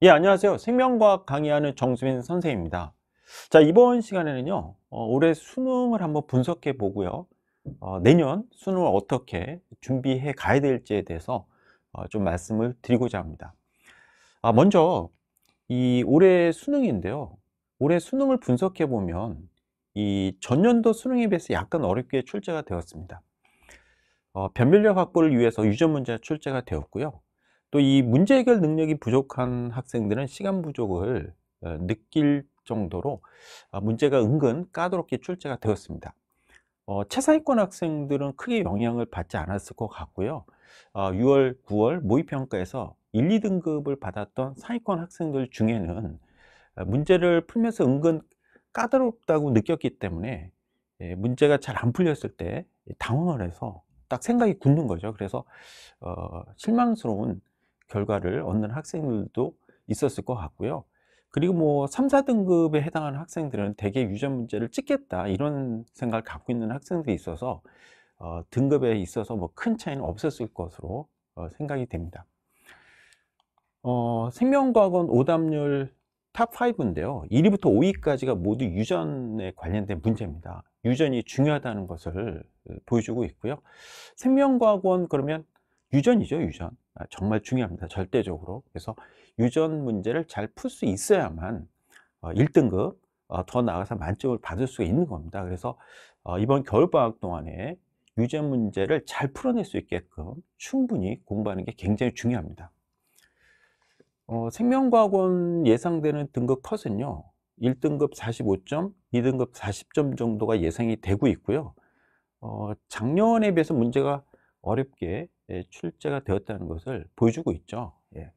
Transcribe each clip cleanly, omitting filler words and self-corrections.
예, 안녕하세요. 생명과학 강의하는 정수민 선생입니다. 자, 이번 시간에는요, 올해 수능을 한번 분석해 보고요. 내년 수능을 어떻게 준비해 가야 될지에 대해서 좀 말씀을 드리고자 합니다. 먼저 이 올해 수능인데요. 올해 수능을 분석해 보면 이 전년도 수능에 비해서 약간 어렵게 출제가 되었습니다. 변별력 확보를 위해서 유전 문제가 출제가 되었고요. 또 이 문제 해결 능력이 부족한 학생들은 시간 부족을 느낄 정도로 문제가 은근 까다롭게 출제가 되었습니다. 최상위권 학생들은 크게 영향을 받지 않았을 것 같고요. 6월, 9월 모의평가에서 1, 2등급을 받았던 상위권 학생들 중에는 문제를 풀면서 은근 까다롭다고 느꼈기 때문에 문제가 잘 안 풀렸을 때 당황을 해서 딱 생각이 굳는 거죠. 그래서 실망스러운 결과를 얻는 학생들도 있었을 것 같고요. 그리고 뭐 3, 4등급에 해당하는 학생들은 대개 유전 문제를 찍겠다 이런 생각을 갖고 있는 학생들이 있어서 등급에 있어서 뭐 큰 차이는 없었을 것으로 생각이 됩니다. 생명과학원 오답률 탑5인데요. 1위부터 5위까지가 모두 유전에 관련된 문제입니다. 유전이 중요하다는 것을 보여주고 있고요. 생명과학원 그러면 유전이죠, 유전. 정말 중요합니다. 절대적으로. 그래서 유전 문제를 잘 풀 수 있어야만 1등급 더 나아가서 만점을 받을 수가 있는 겁니다. 그래서 이번 겨울방학 동안에 유전 문제를 잘 풀어낼 수 있게끔 충분히 공부하는 게 굉장히 중요합니다. 생명과학원 예상되는 등급 컷은요, 1등급 45점, 2등급 40점 정도가 예상이 되고 있고요. 작년에 비해서 문제가 어렵게 출제가 되었다는 것을 보여주고 있죠. 예.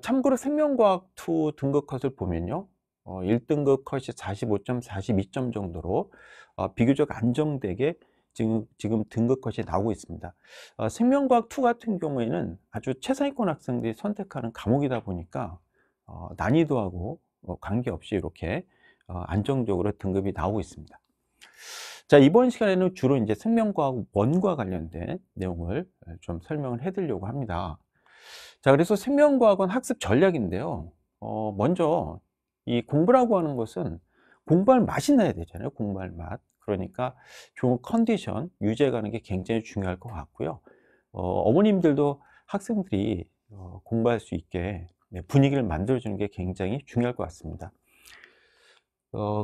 참고로 생명과학 2 등급 컷을 보면요, 1등급 컷이 45점, 42점 정도로 비교적 안정되게 지금 등급 컷이 나오고 있습니다. 생명과학 2 같은 경우에는 아주 최상위권 학생들이 선택하는 과목이다 보니까 난이도하고 관계없이 이렇게 안정적으로 등급이 나오고 있습니다. 자, 이번 시간에는 주로 이제 생명과학 1과 관련된 내용을 좀 설명을 해 드리려고 합니다. 자, 그래서 생명과학은 학습 전략인데요. 먼저 이 공부라고 하는 것은 공부할 맛이 나야 되잖아요. 공부할 맛. 그러니까 좋은 컨디션 유지해 가는 게 굉장히 중요할 것 같고요. 어머님들도 학생들이 공부할 수 있게 분위기를 만들어 주는 게 굉장히 중요할 것 같습니다.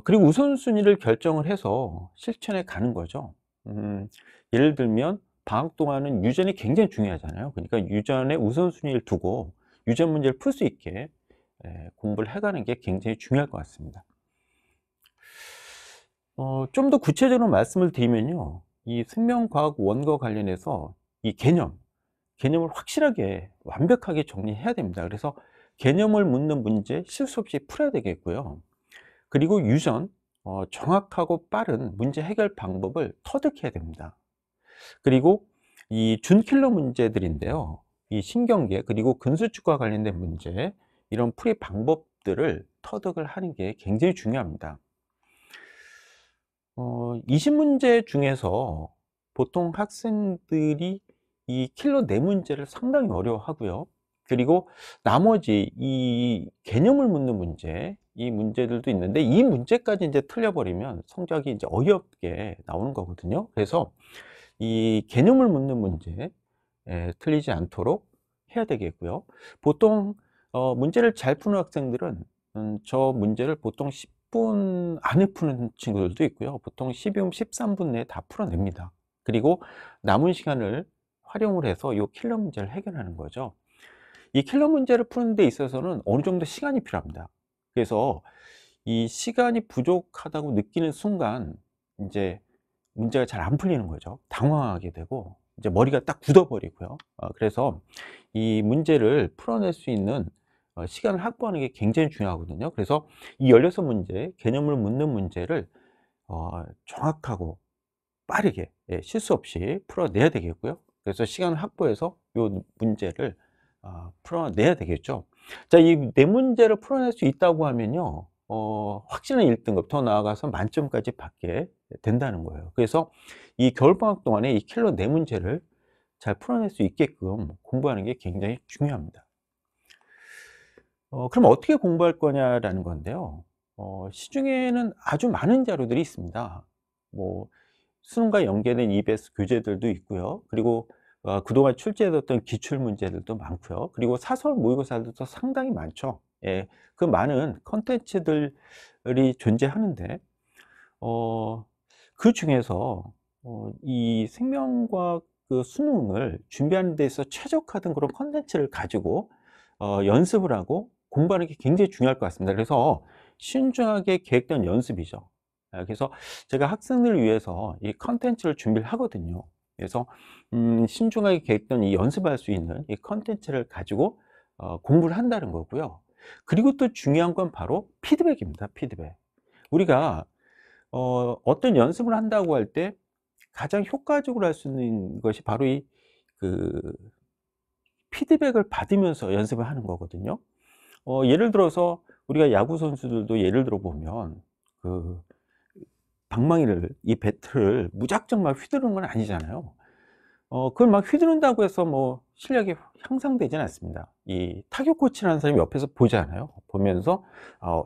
그리고 우선순위를 결정을 해서 실천에 가는 거죠. 예를 들면 방학 동안은 유전이 굉장히 중요하잖아요. 그러니까 유전에 우선순위를 두고 유전 문제를 풀 수 있게 공부를 해 가는 게 굉장히 중요할 것 같습니다. 좀 더 구체적으로 말씀을 드리면요. 이 생명과학 원과 관련해서 이 개념을 확실하게 완벽하게 정리해야 됩니다. 그래서 개념을 묻는 문제 실수 없이 풀어야 되겠고요. 그리고 유전, 정확하고 빠른 문제 해결 방법을 터득해야 됩니다. 그리고 이 준킬러 문제들인데요. 이 신경계 그리고 근수축과 관련된 문제, 이런 풀이 방법들을 터득을 하는 게 굉장히 중요합니다. 20문제 중에서 보통 학생들이 이 킬러 4문제를 상당히 어려워하고요. 그리고 나머지 이 개념을 묻는 문제, 이 문제들도 있는데 이 문제까지 이제 틀려버리면 성적이 이제 어이없게 나오는 거거든요. 그래서 이 개념을 묻는 문제 틀리지 않도록 해야 되겠고요. 보통 문제를 잘 푸는 학생들은 저 문제를 보통 10분 안에 푸는 친구들도 있고요. 보통 12분, 13분 내에 다 풀어냅니다. 그리고 남은 시간을 활용을 해서 이 킬러 문제를 해결하는 거죠. 이 킬러 문제를 푸는 데 있어서는 어느 정도 시간이 필요합니다. 그래서 이 시간이 부족하다고 느끼는 순간 이제 문제가 잘 안 풀리는 거죠. 당황하게 되고 이제 머리가 딱 굳어 버리고요. 그래서 이 문제를 풀어낼 수 있는 시간을 확보하는 게 굉장히 중요하거든요. 그래서 이 16문제 개념을 묻는 문제를 정확하고 빠르게 실수 없이 풀어내야 되겠고요. 그래서 시간을 확보해서 요 문제를 풀어내야 되겠죠. 자, 이 4문제를 풀어낼 수 있다고 하면요, 확실한 1등급 더 나아가서 만점까지 받게 된다는 거예요. 그래서 이 겨울방학 동안에 이 킬러 4문제를 잘 풀어낼 수 있게끔 공부하는 게 굉장히 중요합니다. 그럼 어떻게 공부할 거냐라는 건데요. 시중에는 아주 많은 자료들이 있습니다. 뭐 수능과 연계된 EBS 교재들도 있고요. 그리고 그동안 출제됐던 기출 문제들도 많고요. 그리고 사설 모의고사들도 상당히 많죠. 예. 그 많은 컨텐츠들이 존재하는데 어 그중에서 이 생명과학 그 수능을 준비하는 데 있어서 최적화된 그런 컨텐츠를 가지고 연습을 하고 공부하는 게 굉장히 중요할 것 같습니다. 그래서 신중하게 계획된 연습이죠. 그래서 제가 학생들을 위해서 이 컨텐츠를 준비를 하거든요. 그래서 신중하게 계획된 이 연습할 수 있는 이 컨텐츠를 가지고 공부를 한다는 거고요. 그리고 또 중요한 건 바로 피드백입니다. 피드백. 우리가 어떤 연습을 한다고 할 때 가장 효과적으로 할 수 있는 것이 바로 이 그 피드백을 받으면서 연습을 하는 거거든요. 예를 들어서 우리가 야구 선수들도 예를 들어 보면 그 방망이를 이 배트를 무작정 막 휘두르는 건 아니잖아요. 그걸 막 휘두른다고 해서 뭐 실력이 향상되지는 않습니다. 이 타격 코치라는 사람이 옆에서 보잖아요. 보면서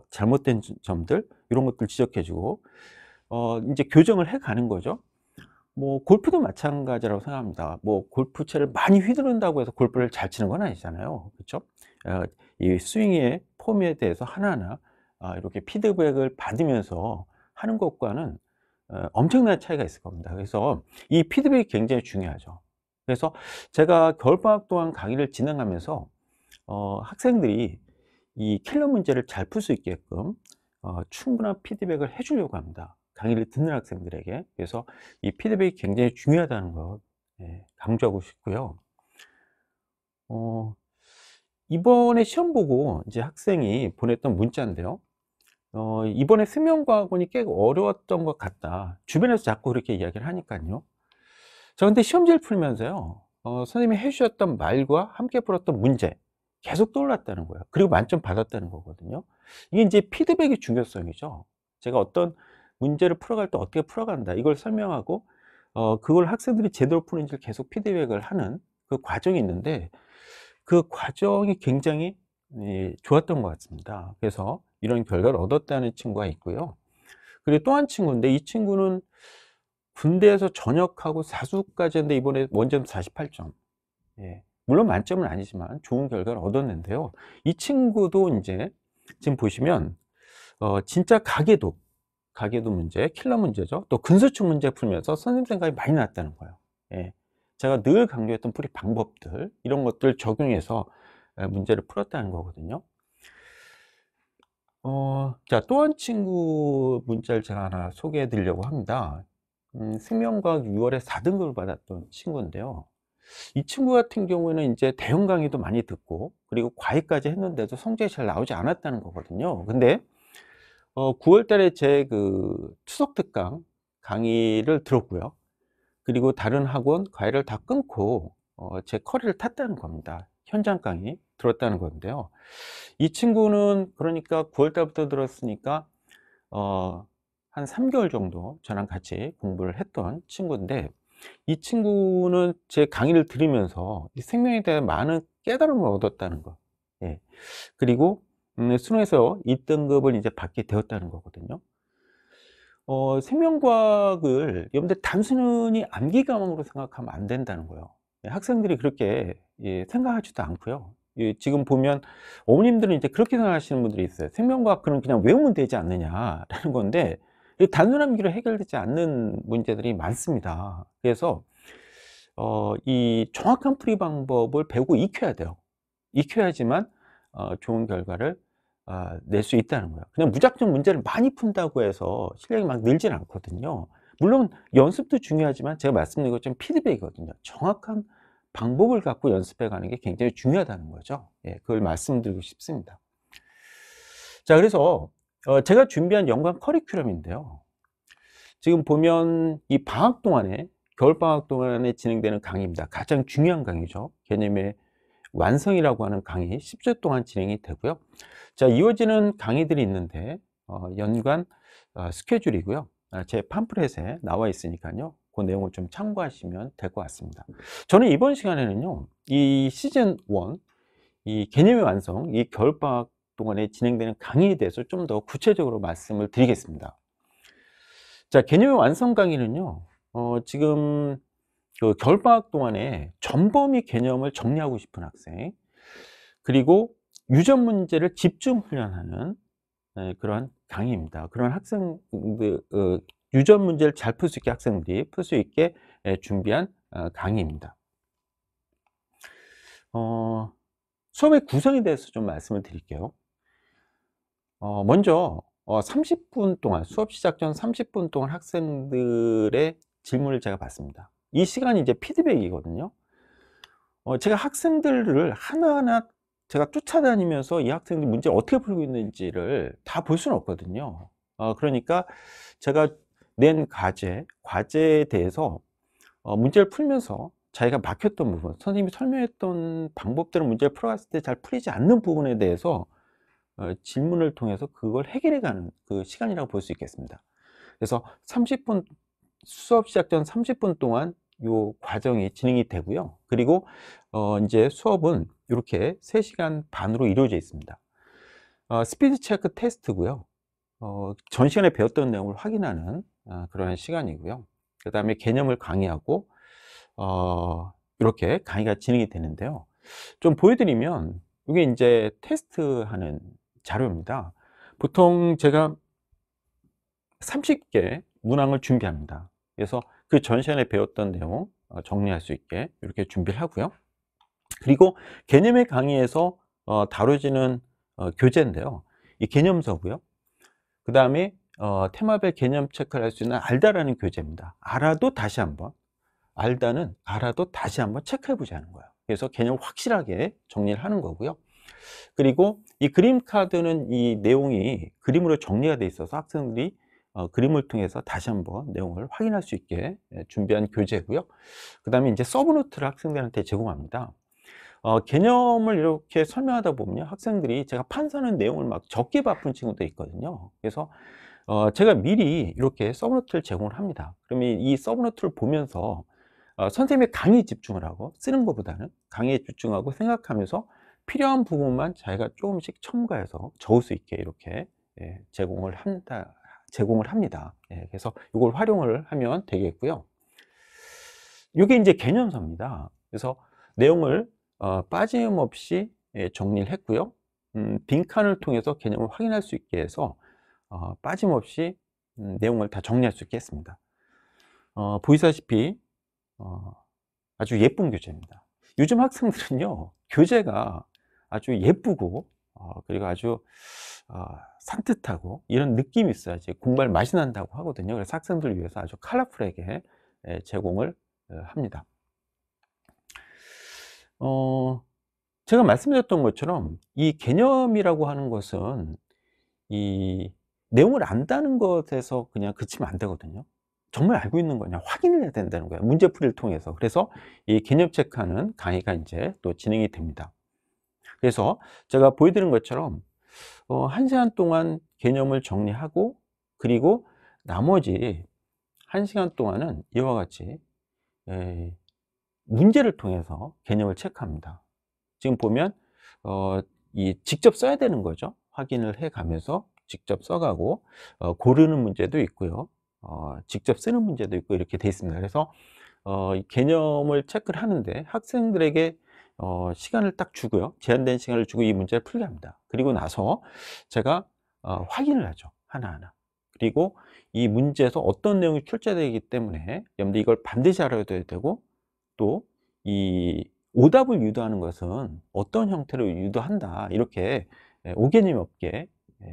잘못된 점들 이런 것들 지적해 주고 인제 교정을 해 가는 거죠. 뭐 골프도 마찬가지라고 생각합니다. 뭐 골프채를 많이 휘두른다고 해서 골프를 잘 치는 건 아니잖아요. 그쵸? 어 이 스윙의 폼에 대해서 하나하나 이렇게 피드백을 받으면서 하는 것과는 엄청난 차이가 있을 겁니다. 그래서 이 피드백이 굉장히 중요하죠. 그래서 제가 겨울방학 동안 강의를 진행하면서 학생들이 이 킬러 문제를 잘 풀 수 있게끔 충분한 피드백을 해 주려고 합니다, 강의를 듣는 학생들에게. 그래서 이 피드백이 굉장히 중요하다는 것, 예, 강조하고 싶고요. 어 이번에 시험 보고 이제 학생이 보냈던 문자인데요. "이번에 수명과학원이 꽤 어려웠던 것 같다." 주변에서 자꾸 그렇게 이야기를 하니깐요. 저 근데 시험지를 풀면서요. 선생님이 해 주셨던 말과 함께 풀었던 문제 계속 떠올랐다는 거예요. 그리고 만점 받았다는 거거든요. 이게 인제 피드백의 중요성이죠. 제가 어떤 문제를 풀어갈 때 어떻게 풀어간다 이걸 설명하고 그걸 학생들이 제대로 푸는지를 계속 피드백을 하는 그 과정이 있는데 그 과정이 굉장히 좋았던 것 같습니다. 그래서 이런 결과를 얻었다는 친구가 있고요. 그리고 또 한 친구인데 이 친구는 군대에서 전역하고 사수까지 했는데 이번에 원점 48점. 예. 물론 만점은 아니지만 좋은 결과를 얻었는데요. 이 친구도 인제 지금 보시면 진짜 가계도 문제, 킬러 문제죠. 또 근수축 문제 풀면서 선생님 생각이 많이 났다는 거예요. 예. 제가 늘 강조했던 풀이 방법들 이런 것들 적용해서 문제를 풀었다는 거거든요. 자, 또 한 친구 문자를 제가 하나 소개해 드리려고 합니다. 생명과학 6 월에 4 등급을 받았던 친구인데요. 이 친구 같은 경우에는 인제 대형 강의도 많이 듣고 그리고 과외까지 했는데도 성적이 잘 나오지 않았다는 거거든요. 근데 9월 달에 제 그 추석 특강 강의를 들었고요. 그리고 다른 학원 과외를 다 끊고 제 커리를 탔다는 겁니다. 현장 강의 들었다는 건데요. 이 친구는 그러니까 9월 달부터 들었으니까 어 한 3 개월 정도 저랑 같이 공부를 했던 친구인데 이 친구는 제 강의를 들으면서 이 생명에 대한 많은 깨달음을 얻었다는 거. 예. 그리고 수능에서 2 등급을 이제 받게 되었다는 거거든요. 생명과학을 여러분들 단순히 암기 과목으로 생각하면 안 된다는 거예요. 예, 학생들이 그렇게 예 생각하지도 않고요. 예, 지금 보면 어머님들은 이제 그렇게 생각하시는 분들이 있어요. '생명과학 그냥 외우면 되지 않느냐.'라는 건데 이 단순 암기로 해결되지 않는 문제들이 많습니다. 그래서 이 정확한 풀이 방법을 배우고 익혀야 돼요. 익혀야지만 좋은 결과를 낼 수 있다는 거예요. 그냥 무작정 문제를 많이 푼다고 해서 실력이 막 늘진 않거든요. 물론 연습도 중요하지만 제가 말씀드린 것처럼 피드백이거든요. 정확한 방법을 갖고 연습해 가는 게 굉장히 중요하다는 거죠. 예, 그걸 말씀드리고 싶습니다. 자, 그래서 제가 준비한 연관 커리큘럼인데요. 지금 보면 이 방학 동안에 겨울방학 동안에 진행되는 강의입니다. 가장 중요한 강의죠. 개념의 완성이라고 하는 강의 10주 동안 진행이 되고요. 자, 이어지는 강의들이 있는데 연관 스케줄이고요. 제 팜플렛에 나와 있으니까요. 그 내용을 좀 참고하시면 될 것 같습니다. 저는 이번 시간에는요. 이 시즌 1 이 개념의 완성, 이 겨울방학 동안에 진행되는 강의에 대해서 좀 더 구체적으로 말씀을 드리겠습니다. 자, 개념의 완성 강의는요, 지금 그 겨울방학 동안에 전범위 개념을 정리하고 싶은 학생, 그리고 유전 문제를 집중 훈련하는 그런 강의입니다. 그런 학생들, 유전 문제를 잘 풀 수 있게 학생들이 풀 수 있게 준비한 강의입니다. 수업의 구성에 대해서 좀 말씀을 드릴게요. 먼저 30분 동안, 수업 시작 전 30분 동안 학생들의 질문을 제가 받습니다. 이 시간이 이제 피드백이거든요. 제가 학생들을 하나하나 제가 쫓아다니면서 이 학생들 문제를 어떻게 풀고 있는지를 다 볼 수는 없거든요. 그러니까 제가 낸 과제에 대해서 문제를 풀면서 자기가 막혔던 부분, 선생님이 설명했던 방법대로 문제를 풀어갔을 때 잘 풀리지 않는 부분에 대해서 질문을 통해서 그걸 해결해 가는 그 시간이라고 볼 수 있겠습니다. 그래서 30분, 수업 시작 전 30분 동안 요 과정이 진행이 되고요. 그리고 이제 수업은 이렇게 3시간 반으로 이루어져 있습니다. 스피드 체크 테스트고요. 전 시간에 배웠던 내용을 확인하는 그러한 시간이고요. 그 다음에 개념을 강의하고 이렇게 강의가 진행이 되는데요. 좀 보여드리면 이게 이제 테스트하는 자료입니다. 보통 제가 30개 문항을 준비합니다. 그래서 그 전 시간에 배웠던 내용 정리할 수 있게 이렇게 준비를 하고요. 그리고 개념의 강의에서 다뤄지는 교재인데요. 이 개념서고요. 그 다음에 테마별 개념 체크를 할 수 있는 알다라는 교재입니다. 알아도 다시 한번, 알다는 알아도 다시 한번 체크해 보자는 거예요. 그래서 개념 확실하게 정리를 하는 거고요. 그리고 이 그림 카드는 이 내용이 그림으로 정리가 돼 있어서 학생들이 그림을 통해서 다시 한번 내용을 확인할 수 있게 준비한 교재고요. 그 다음에 이제 서브노트를 학생들한테 제공합니다. 개념을 이렇게 설명하다 보면 학생들이 제가 판사는 내용을 막 적게 바쁜 친구도 있거든요. 그래서 제가 미리 이렇게 서브노트를 제공을 합니다. 그러면 이 서브노트를 보면서 선생님의 강의에 집중을 하고, 쓰는 것보다는 강의에 집중하고 생각하면서 필요한 부분만 자기가 조금씩 첨가해서 적을 수 있게 이렇게 제공을 합니다. 그래서 이걸 활용을 하면 되겠고요. 이게 이제 개념서입니다. 그래서 내용을 빠짐없이 정리를 했고요. 빈칸을 통해서 개념을 확인할 수 있게 해서 빠짐없이 내용을 다 정리할 수 있게 했습니다. 보시다시피 아주 예쁜 교재입니다. 요즘 학생들은요, 교재가 아주 예쁘고 그리고 아주 산뜻하고 이런 느낌이 있어야지 공부할 맛이 난다고 하거든요. 그래서 학생들을 위해서 아주 컬러풀하게 제공을 합니다. 제가 말씀드렸던 것처럼 이 개념이라고 하는 것은 이 내용을 안다는 것에서 그냥 그치면 안 되거든요. 정말 알고 있는 거냐 확인을 해야 된다는 거예요. 문제풀이를 통해서. 그래서 이 개념 체크하는 강의가 이제 또 진행이 됩니다. 그래서 제가 보여드린 것처럼 1시간 동안 개념을 정리하고, 그리고 나머지 1시간 동안은 이와 같이 문제를 통해서 개념을 체크합니다. 지금 보면 이 직접 써야 되는 거죠. 확인을 해 가면서 직접 써가고 고르는 문제도 있고요. 직접 쓰는 문제도 있고 이렇게 되어 있습니다. 그래서 이 개념을 체크를 하는데 학생들에게 시간을 딱 주고요. 제한된 시간을 주고 이 문제를 풀게 합니다. 그리고 나서 제가 확인을 하죠. 하나하나. 그리고 이 문제에서 어떤 내용이 출제되기 때문에 여러분들 이걸 반드시 알아야 되고, 또 이 오답을 유도하는 것은 어떤 형태로 유도한다. 이렇게 오개념 없게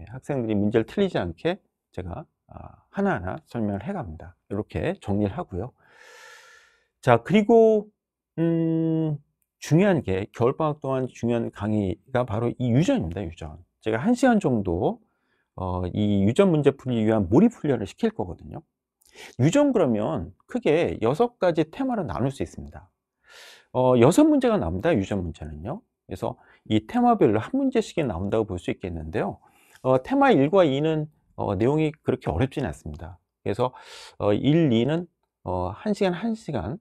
학생들이 문제를 틀리지 않게 제가 하나하나 설명을 해 갑니다. 이렇게 정리를 하고요. 자, 그리고 중요한 게 겨울방학 동안 중요한 강의가 바로 이 유전입니다. 유전. 제가 1시간 정도 이 유전 문제 풀이를 위한 몰입 훈련을 시킬 거거든요. 유전 그러면 크게 6가지 테마로 나눌 수 있습니다. 6문제가 나옵니다. 유전 문제는요. 그래서 이 테마별로 한 문제씩이 나온다고 볼 수 있겠는데요. 테마 1과 2는 내용이 그렇게 어렵지는 않습니다. 그래서 1, 2는 1시간 1시간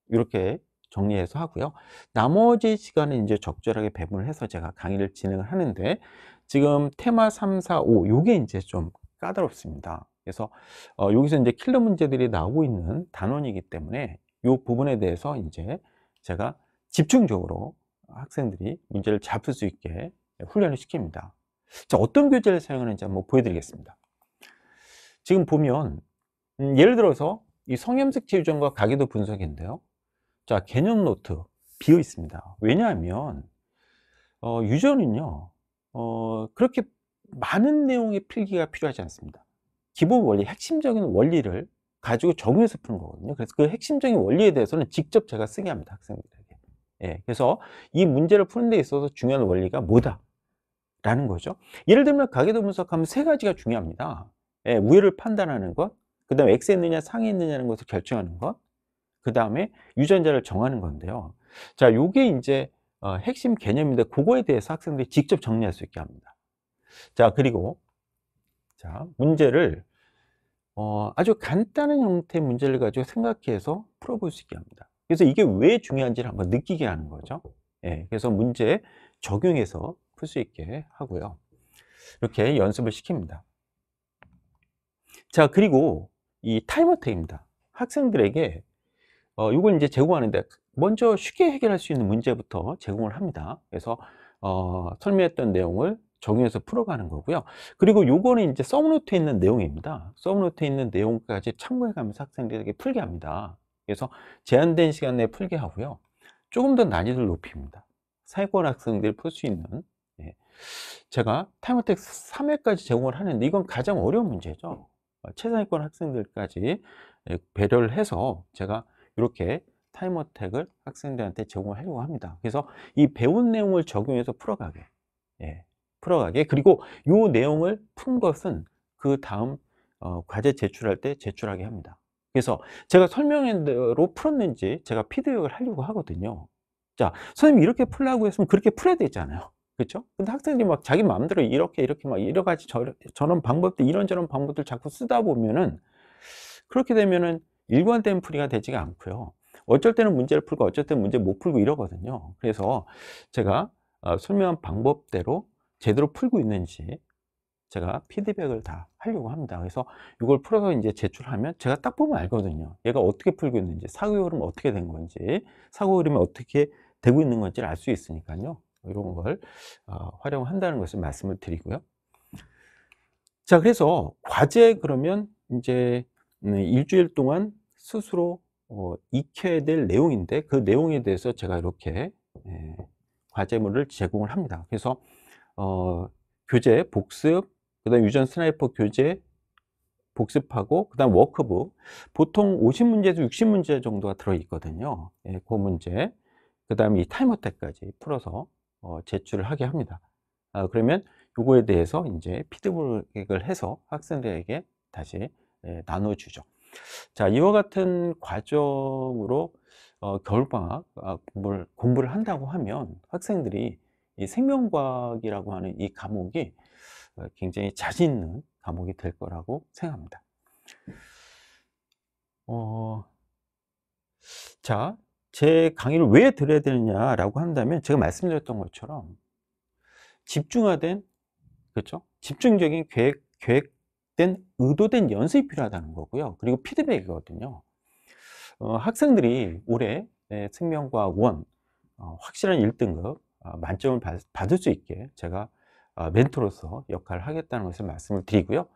이렇게 정리해서 하고요. 나머지 시간은 이제 적절하게 배분을 해서 제가 강의를 진행을 하는데, 지금 테마 3, 4, 5 요게 이제 좀 까다롭습니다. 그래서 여기서 이제 킬러 문제들이 나오고 있는 단원이기 때문에 이 부분에 대해서 이제 제가 집중적으로 학생들이 문제를 잡을 수 있게 훈련을 시킵니다. 자, 어떤 교재를 사용하는지 한번 보여드리겠습니다. 지금 보면 예를 들어서 이 성형색채 유전과 가계도 분석인데요. 자, 개념 노트 비어 있습니다. 왜냐하면 유전은요 그렇게 많은 내용의 필기가 필요하지 않습니다. 기본 원리, 핵심적인 원리를 가지고 적용해서 푸는 거거든요. 그래서 그 핵심적인 원리에 대해서는 직접 제가 쓰게 합니다, 학생들에게. 예, 그래서 이 문제를 푸는 데 있어서 중요한 원리가 뭐다 라는 거죠. 예를 들면 가계도 분석하면 세 가지가 중요합니다. 예, 우열을 판단하는 것, 그 다음에 X했느냐 상했느냐는 것을 결정하는 것, 그 다음에 유전자를 정하는 건데요. 자, 요게 이제 핵심 개념인데 그거에 대해서 학생들이 직접 정리할 수 있게 합니다. 자, 그리고 자, 문제를 아주 간단한 형태의 문제를 가지고 생각해서 풀어볼 수 있게 합니다. 그래서 이게 왜 중요한지를 한번 느끼게 하는 거죠. 예, 그래서 문제 적용해서 풀 수 있게 하고요. 이렇게 연습을 시킵니다. 자, 그리고 이 타임어택입니다. 학생들에게 이걸 이제 제공하는데 먼저 쉽게 해결할 수 있는 문제부터 제공을 합니다. 그래서 설명했던 내용을 적용해서 풀어가는 거고요. 그리고 요거는 이제 서브노트에 있는 내용입니다. 서브노트에 있는 내용까지 참고해 가면서 학생들에게 풀게 합니다. 그래서 제한된 시간 내에 풀게 하고요. 조금 더 난이도를 높입니다. 상위권 학생들이 풀 수 있는, 예. 제가 타임어택 3회까지 제공을 하는데 이건 가장 어려운 문제죠. 최상위권 학생들까지 배려를 해서 제가 이렇게 타임어택을 학생들한테 제공을 하려고 합니다. 그래서 이 배운 내용을 적용해서 풀어가게, 예, 풀어가게. 그리고 이 내용을 푼 것은 그 다음 과제 제출할 때 제출하게 합니다. 그래서 제가 설명한 대로 풀었는지 제가 피드백을 하려고 하거든요. 자, 선생님이 이렇게 풀라고 했으면 그렇게 풀어야 되잖아요. 그렇죠? 근데 학생들이 막 자기 마음대로 이렇게 막 여러 가지 저런 방법들, 이런저런 방법들 자꾸 쓰다 보면은 그렇게 되면은 일관된 풀이가 되지가 않고요. 어쩔 때는 문제를 풀고 어쩔 때는 문제 못 풀고 이러거든요. 그래서 제가 설명한 방법대로 제대로 풀고 있는지 제가 피드백을 다 하려고 합니다. 그래서 이걸 풀어서 이제 제출하면 제가 딱 보면 알거든요. 얘가 어떻게 풀고 있는지, 사고 흐름이 어떻게 된 건지, 사고 흐름이 어떻게 되고 있는 건지를 알 수 있으니까요. 이런 걸 활용한다는 것을 말씀을 드리고요. 자, 그래서 과제 그러면 이제 일주일 동안 스스로 익혀야 될 내용인데 그 내용에 대해서 제가 이렇게 과제물을 제공을 합니다. 그래서 교재 복습, 그다음 유전 스나이퍼 교재 복습하고 그다음 워크북 보통 50문제에서 60문제 정도가 들어 있거든요. 예, 그 문제, 그다음에 이 타임어택까지 풀어서 제출을 하게 합니다. 그러면 요거에 대해서 이제 피드백을 해서 학생들에게 다시 나눠주죠. 자, 이와 같은 과정으로 겨울방학 공부를 한다고 하면 학생들이 이 생명과학이라고 하는 이 과목이 굉장히 자신 있는 과목이 될 거라고 생각합니다. 자, 제 강의를 왜 들어야 되느냐라고 한다면 제가 말씀드렸던 것처럼 집중화된, 그렇죠? 집중적인 계획된 의도된 연습이 필요하다는 거고요. 그리고 피드백이거든요. 학생들이 올해 생명과학 1 확실한 1등급 만점을 받을 수 있게 제가 멘토로서 역할을 하겠다는 것을 말씀을 드리고요.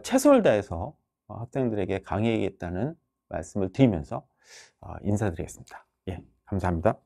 최선을 다해서 학생들에게 강의하겠다는 말씀을 드리면서 인사드리겠습니다. 예, 감사합니다.